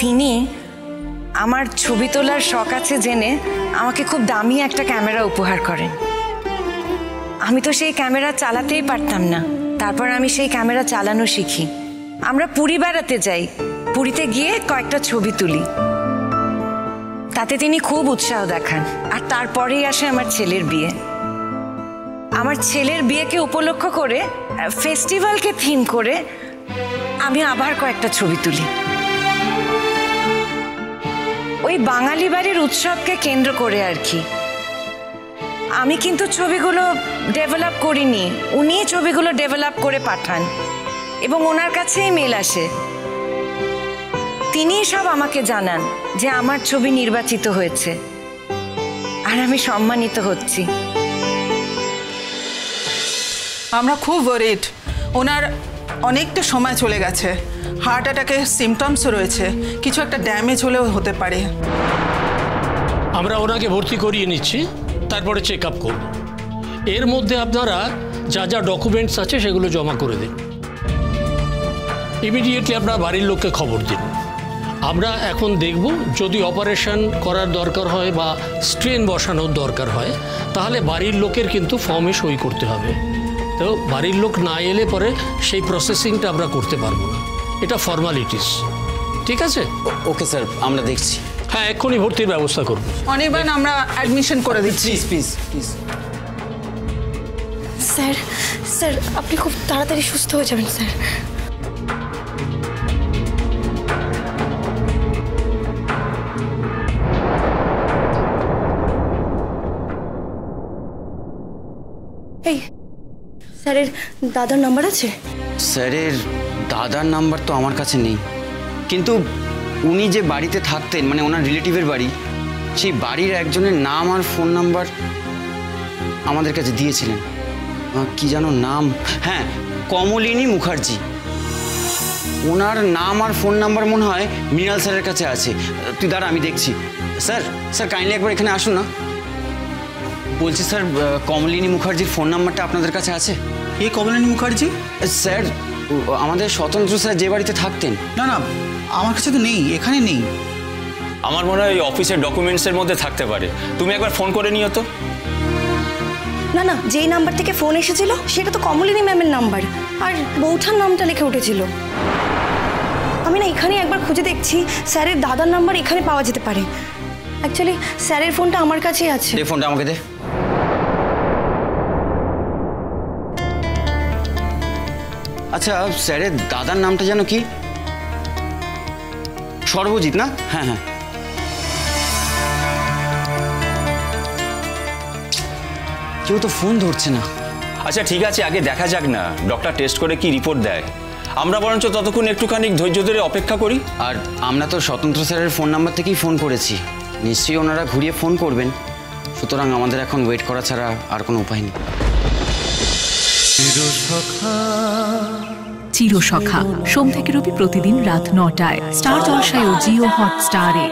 তিনি আমার ছবি তোলার শখ আছে জেনে আমাকে খুব দামি একটা ক্যামেরা উপহার করেন। আমি তো সেই ক্যামেরা চালাতেই পারতাম না, তারপর আমি সেই ক্যামেরা চালানো শিখি। আমরা পুরী বেড়াতে যাই, পুরীতে গিয়ে কয়েকটা ছবি তুলি, তাতে তিনি খুব উৎসাহ দেখান। আর তারপরেই আসে আমার ছেলের বিয়ে। আমার ছেলের বিয়েকে উপলক্ষ করে, ফেস্টিভ্যালকে থিম করে আমি আবার কয়েকটা ছবি তুলি। ওই বাঙালি বাড়ির উৎসবকে কেন্দ্র করে আর কি। আমি কিন্তু ছবিগুলো ডেভেলপ করিনি, উনিই ছবিগুলো ডেভেলপ করে পাঠান এবং ওনার কাছেই মেল আসে। তিনিই সব আমাকে জানান যে আমার ছবি নির্বাচিত হয়েছে, আর আমি সম্মানিত হচ্ছি। আমরা খুব ওয়ারিড। ওনার অনেকটা সময় চলে গেছে, হার্ট অ্যাটাকের সিমটমসও রয়েছে, কিছু একটা ড্যামেজ হলেও হতে পারে। আমরা ওনাকে ভর্তি করিয়ে নিচ্ছি, তারপরে চেক আপ করব। এর মধ্যে আপনারা যা যা ডকুমেন্টস আছে সেগুলো জমা করে দিন। ইমিডিয়েটলি আপনার বাড়ির লোককে খবর দিন। আমরা এখন দেখব যদি অপারেশন করার দরকার হয় বা স্ট্রেন বসানোর দরকার হয়, তাহলে বাড়ির লোকের কিন্তু ফর্মে সই করতে হবে। তো বাড়ির লোক না এলে পরে সেই প্রসেসিংটা আমরা করতে পারবো না, এটা ফর্মালিটিস। ঠিক আছে? ওকে স্যার, আমরা দেখছি। হ্যাঁ, এক্ষুনি ভর্তির ব্যবস্থা করব। অনির্বাণ, আমরা অ্যাডমিশন করে দিচ্ছি। Please please. স্যার স্যার আপনি খুব তাড়াতাড়ি সুস্থ হয়ে যাবেন স্যার। এই স্যারের দাদার নাম্বার আছে? স্যারের দাদার নাম্বার তো আমার কাছে নেই, কিন্তু উনি যে বাড়িতে থাকতেন, মানে ওনার রিলেটিভের বাড়ি, সেই বাড়ির একজনের নাম আর ফোন নাম্বার আমাদের কাছে দিয়েছিলেন। কি যেন নাম, হ্যাঁ, কমলিনী মুখার্জি। ওনার নাম আর ফোন নাম্বার মনে হয় মৃণাল স্যারের কাছে আছে। তুই দাঁড়া, আমি দেখছি। স্যার স্যার কাইন্ডলি একবার এখানে আসুন না। বলছি স্যার, কমলিনী মুখার্জির ফোন নাম্বারটা আপনাদের কাছে আছে? কে কমলিনী মুখার্জি? স্যার, আমাদের স্বতন্ত্র স্যার যে বাড়িতে থাকতেন। না না, আমার কাছে তো নেই, এখানে নেই। আমার মনে হয় অফিসের ডকুমেন্টসের মধ্যে থাকতে পারে। তুমি একবার ফোন করে নিও তো। না না, যেই নাম্বার থেকে ফোন এসেছিল সেটা তো কমলিনী ম্যামের নাম্বার, আর বৌঠার নামটা লিখে উঠেছিল। আমি না এখানে একবার খুঁজে দেখছি, স্যারের দাদার নাম্বার এখানে পাওয়া যেতে পারে। অ্যাকচুয়ালি স্যারের ফোনটা আমার কাছেই আছে। এই ফোনটা আমাকে দে। আচ্ছা, স্যারের দাদার নামটা যেন কি? সর্বজিৎ না? হ্যাঁ হ্যাঁ। কেউ তো ফোন ধরছে না। আচ্ছা ঠিক আছে, আগে দেখা যাক না ডক্টর টেস্ট করে কি রিপোর্ট দেয়। আমরা বরঞ্চ ততক্ষণ একটুখানি ধৈর্য ধরে অপেক্ষা করি। আর আমরা তো স্বতন্ত্র স্যারের ফোন নাম্বার থেকেই ফোন করেছি, নিশ্চয়ই ওনারা ঘুরিয়ে ফোন করবেন। সুতরাং আমাদের এখন ওয়েট করা ছাড়া আর কোনো উপায় নেই। চিরসখা, সোম থেকে রবি প্রতিদিন রাত ৯টায় স্টার জলসায় ও জিও হটস্টারে।